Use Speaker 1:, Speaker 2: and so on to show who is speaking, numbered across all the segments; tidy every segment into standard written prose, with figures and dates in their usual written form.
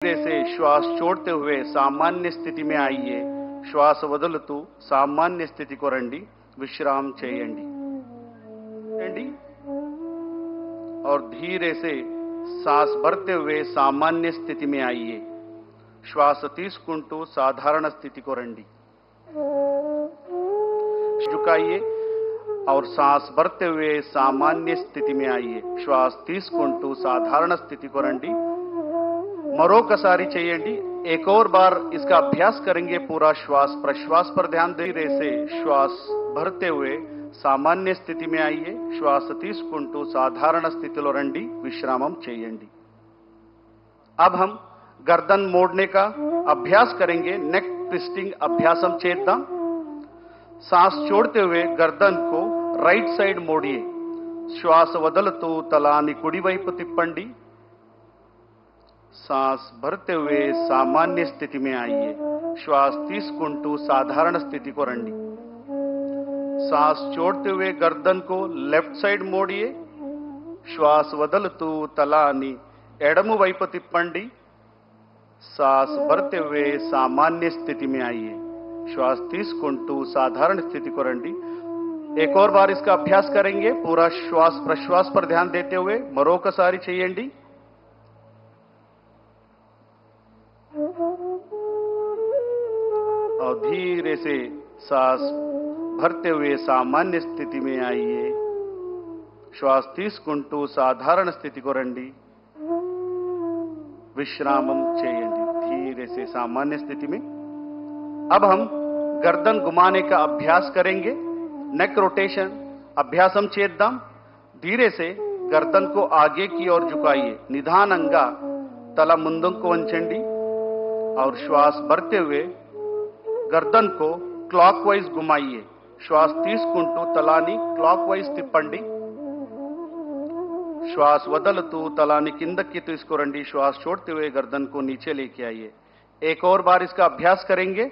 Speaker 1: धीरे से श्वास छोड़ते हुए सामान्य स्थिति में आइए. శ్వాస వదులుతూ సామాన్య స్థితికి రండి. విశ్రామం చేయండి. और धीरे से सांस भरते हुए सामान्य स्थिति में आइए. श्वास తీసుకుంటూ సాధారణ స్థితికి రండి. झुकाइए और सांस भरते हुए सामान्य स्थिति में आइए. श्वास తీసుకుంటూ సాధారణ స్థితికి రండి. మరొకసారి చేయండి. एक और बार इसका अभ्यास करेंगे. पूरा श्वास प्रश्वास पर ध्यान धीरे से श्वास भरते हुए सामान्य स्थिति में आइए. श्वास తీసుకుంటూ సాధారణ స్థితిలో రండి. విశ్రామం చేయండి. अब हम गर्दन मोड़ने का अभ्यास करेंगे. नेक ट्विस्टिंग अभ्यासम చేద్దాం. सांस छोड़ते हुए गर्दन को राइट साइड मोड़िए. श्वास వదులుతూ తలాన్ని కుడివైపు తిప్పండి. सांस भरते हुए सामान्य स्थिति में आइए. श्वास తీసుకుంటూ సాధారణ స్థితికి రండి. सांस छोड़ते हुए गर्दन को लेफ्ट साइड मोड़िए. श्वास వదులుతూ తలాన్ని ఎడమ వైపు తిప్పండి. सांस भरते हुए सामान्य स्थिति में आइए. श्वास తీసుకుంటూ साधारण स्थिति को రండి. एक और बार इसका अभ्यास करेंगे. पूरा श्वास प्रश्वास पर ध्यान देते हुए మరొకసారి చేయండి. और धीरे से सांस भरते हुए सामान्य स्थिति में आइए. श्वास తీసుకుంటూ साधारण स्थिति को రండి. विश्रामम చేయండి. धीरे से सामान्य स्थिति में. अब हम गर्दन घुमाने का अभ्यास करेंगे. नेक रोटेशन अभ्यासम చేద్దాం. धीरे से गर्दन को आगे की ओर झुकाइए. నిదానంగా తల ముందుకు వంచండి. और श्वास भरते हुए गर्दन को क्लॉकवाइज घुमाइए. श्वास తీసుకుంటూ తలాన్ని క్లాక్వైజ్ తిప్పండి. श्वास వదులుతూ తలాన్ని కిందకి తీసుకురండి. श्वास छोड़ते हुए गर्दन को नीचे लेके आइए. एक और बार इसका अभ्यास करेंगे.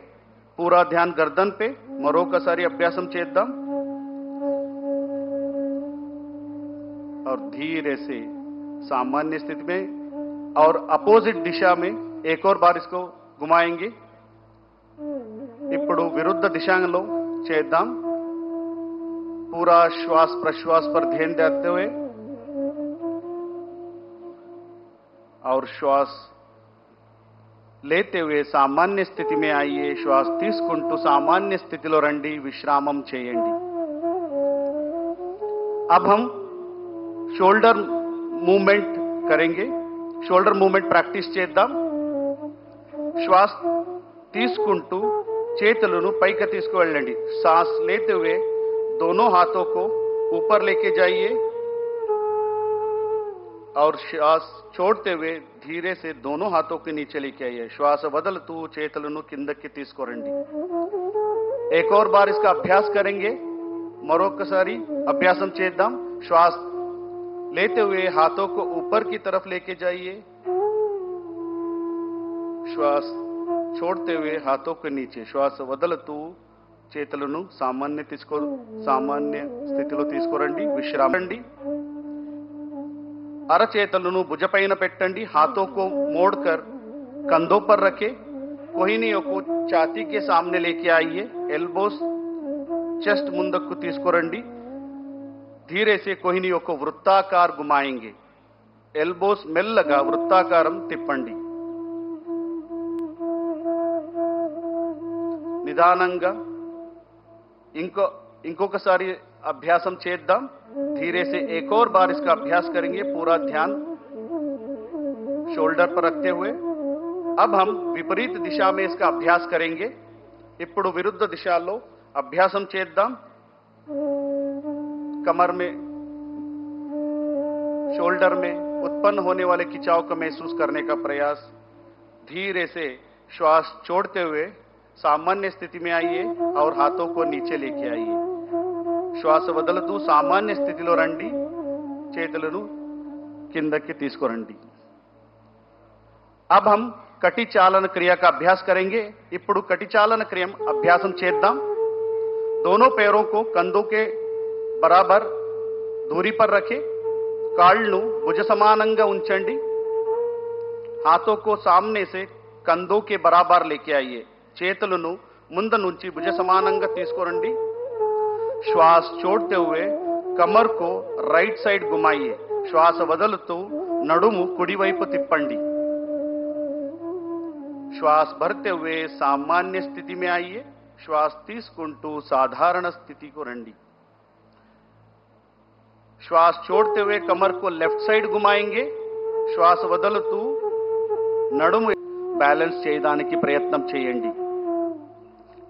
Speaker 1: पूरा ध्यान गर्दन पे. మరొకసారి అభ్యాసం చేద్దాం. और धीरे से सामान्य स्थिति में और अपोजिट दिशा में एक और बार इसको घुमाएंगे. ఇప్పుడు విరుద్ధ దిశలో చేద్దాం. पूरा श्वास प्रश्वास पर ध्यान देते हुए और श्वास लेते हुए सामान्य स्थिति में आइए. श्वास తీసుకుంటూ सामान्य स्थितिలో రండి. విశ్రామం చేయండి. अब हम शोल्डर मूवमेंट करेंगे. शोल्डर मूवमेंट प्रैक्टिस చేద్దాం. श्वास తీసుకుంటూ చేతులను పైకి తీసుకువెళ్ళండి. सांस लेते हुए दोनों हाथों को ऊपर लेके जाइए और श्वास छोड़ते हुए धीरे से दोनों हाथों के नीचे लेके आइए. श्वास వదులుతూ చేతులను కిందకి తీసుకురండి. एक और बार इसका अभ्यास करेंगे. మరొకసారి అభ్యాసం చేద్దాం. श्वास लेते हुए हाथों को ऊपर की तरफ लेके जाइए. श्वास छोड़ते हुए हाथों के नीचे. श्वास వదులుతూ చేతులను సామాన్య స్థితిలో తీసుకురండి. విశ్రామండి. అరచేతులను భుజపైన పెట్టండి. हाथों को मोड़कर कंधों पर रखें. कोहिनियों को छाती के सामने लेके आइए. एल्बोस चेस्ट ముందుకు తీసుకురండి. धीरे से कोहिनियों को वृत्ताकार घुमाएंगे. एल्बोस మెల్లగా వృత్తాకారం తిప్పండి. నిదానంగా ఇంకొకసారి అభ్యాసం చేద్దాం. धीरे से एक और बार इसका अभ्यास करेंगे. पूरा ध्यान शोल्डर पर रखते हुए. अब हम विपरीत दिशा में इसका अभ्यास करेंगे. ఇప్పుడు విరుద్ధ దిశలో అభ్యాసం చేద్దాం. कमर में शोल्डर में उत्पन्न होने वाले खिंचाव को महसूस करने का प्रयास. धीरे से श्वास छोड़ते हुए सामान्य स्थिति में आइए और हाथों को नीचे लेके आइए. श्वास వదులుతూ సామాన్య స్థితిలో రండి. చేతులను కిందకి తీసుకురండి. अब हम कटी चालन क्रिया का अभ्यास करेंगे. ఇప్పుడు कटी चालन क्रिया अभ्यासम చేద్దాం. दोनों पैरों को कंधों के बराबर दूरी पर रखें. కాళ్ళను భుజ సమానంగా ఉంచండి. हाथों को सामने से कंधों के बराबर लेके आइए. చేతులను ముందు నుంచి భుజ సమానంగా తీసుకురండి. श्वास छोड़ते हुए कमर को राइट साइड घुमाइए. श्वास వదులుతూ నడుము కుడివైపు తిప్పండి. श्वास भरते हुए सामान्य स्थिति में आइए. श्वास తీసుకుంటూ సాధారణ స్థితికి రండి. श्वास छोड़ते हुए कमर को लेफ्ट साइड घुमाएंगे. श्वास వదులుతూ నడుము బ్యాలెన్స్ చేయడానికి ప్రయత్నం చేయండి.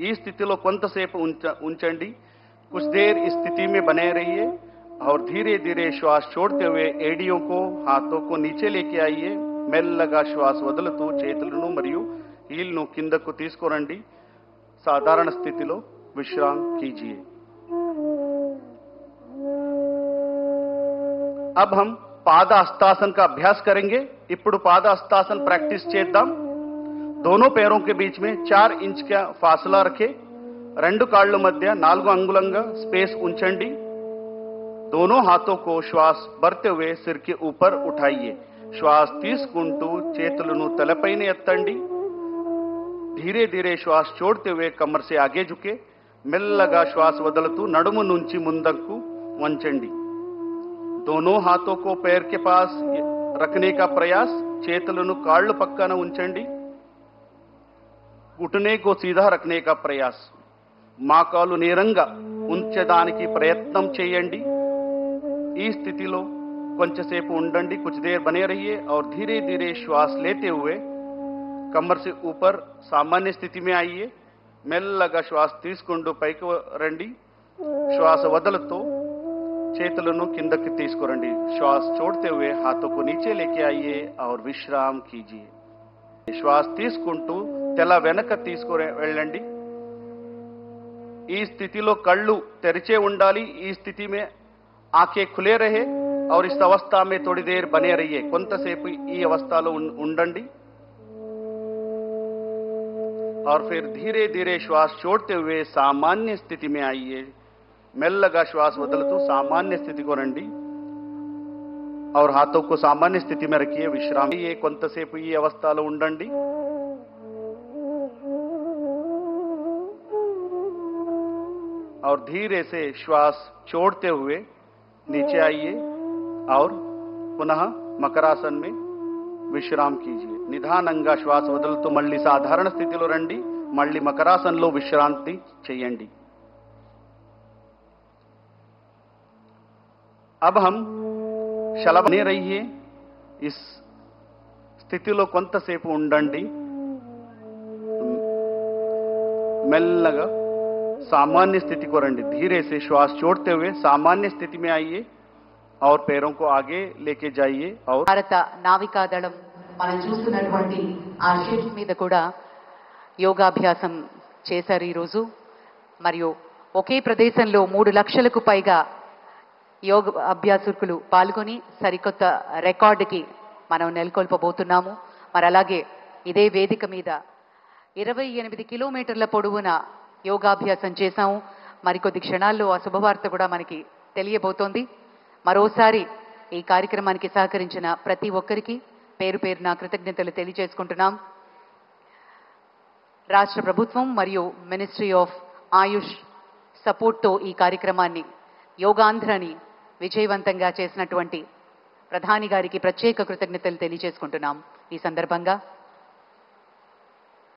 Speaker 1: ఈ స్థితిలో కొంతసేపు ఉంచండి. कुछ देर इस स्थिति में बने रहिए और धीरे धीरे श्वास छोड़ते हुए एडियों को हाथों को नीचे लेके आइए. మెల్లగా శ్వాస వదులుతూ చేతులను మరియు హీల్ను కిందకు తీసుకురండి. సాధారణ స్థితిలో విశ్రామ్ कीजिए. अब हम पाद हस्तासन का अभ्यास करेंगे. ఇప్పుడు పాద हस्तासन प्रैक्टिस చేద్దాం. दोनों पैरों के बीच में 4 इंच का फासला रखें. రెండు కాళ్ళ మధ్య 4 అంగుళంగా స్పేస్ ఉంచండి. दोनों हाथों को श्वास भरते हुए सिर के ऊपर उठाइए. श्वास తీసుకుంటూ చేతులను తలపైన ఎత్తండి. धीरे धीरे श्वास छोड़ते हुए कमर से आगे झुके. మెల్లగా శ్వాస వదులుతూ నడుము నుంచి ముందుకు వంచండి. दोनों हाथों को पैर के पास रखने का प्रयास. చేతులను కాళ్ళు పక్కన ఉంచండి. घुटने को सीधा रखने का प्रयास. మోకాలు నేరంగా ఉంచడానికి ప్రయత్నం చేయండి. ఈ స్థితిలో కొంచెంసేపు ఉండండి. कुछ देर बने रहिए और धीरे धीरे श्वास लेते हुए कमर से ऊपर सामान्य स्थिति में आइए. మెల్లగా శ్వాస తీసుకుంటూ పైకి రండి. శ్వాస వదులుతూ చేతులను కిందకి తీసుకురండి. श्वास छोड़ते हुए हाथों को नीचे लेके आइए और विश्राम कीजिए. श्वास తీసుకుంటూ తల వెనక తీసుకుని వెళ్ళండి. ఈ స్థితిలో కళ్ళు తెరిచే ఉండాలి. ఈ స్థితి में आंखें खुले रहे और इस अवस्था में थोड़ी देर बने रहिए. కొంతసేపు ఈ అవస్థలో ఉండండి और फिर धीरे धीरे श्वास छोड़ते हुए सामान्य स्थिति में आइए. మెల్లగా శ్వాస వదులుతూ సామాన్య స్థితికి రండి और हाथों को सामान्य स्थिति में रखिए. विश्राम ये కొంతసేపు ఈ అవస్థలో ఉండండి. और धीरे से श्वास छोड़ते हुए नीचे आइए और पुनः मकरासन में विश्राम कीजिए. నిదానంగా శ్వాస వదులుతూ మళ్ళీ సాధారణ స్థితిలో రండి. మళ్ళీ మకరాసనంలో విశ్రాంతి చేయండి. अब हम శల బనే రహిए. इस స్థితిలో కొంతసేపు ఉండండి. మెల్లగా सामान्य स्थिति को రండి. धीरे से श्वास छोड़ते हुए सामान्य स्थिति में आइए और पैरों को आगे लेके जाइए. और
Speaker 2: భారత నావికాదళం మనం చూస్తున్నటువంటి ఆ షిప్ మీద కూడా యోగాభ్యాసం చేశారు ఈరోజు. మరియు ఒకే ప్రదేశంలో 3 లక్షలకు పైగా యోగ అభ్యాసకులు పాల్గొని సరికొత్త రికార్డుకి మనం నెలకొల్పబోతున్నాము. మరి అలాగే ఇదే వేదిక మీద 28 కిలోమీటర్ల పొడవున యోగాభ్యాసం చేశాము. మరికొద్ది క్షణాల్లో ఆ శుభవార్త కూడా మనకి తెలియబోతోంది. మరోసారి ఈ కార్యక్రమానికి సహకరించిన ప్రతి ఒక్కరికి పేరు పేరున కృతజ్ఞతలు తెలియజేసుకుంటున్నాం. రాష్ట్ర ప్రభుత్వం మరియు మినిస్ట్రీ ఆఫ్ ఆయుష్ సపోర్ట్తో ఈ కార్యక్రమాన్ని యోగాంధ్రని విజయవంతంగా చేసినటువంటి ప్రధాని గారికి ప్రత్యేక కృతజ్ఞతలు తెలియజేసుకుంటున్నాం. ఈ సందర్భంగా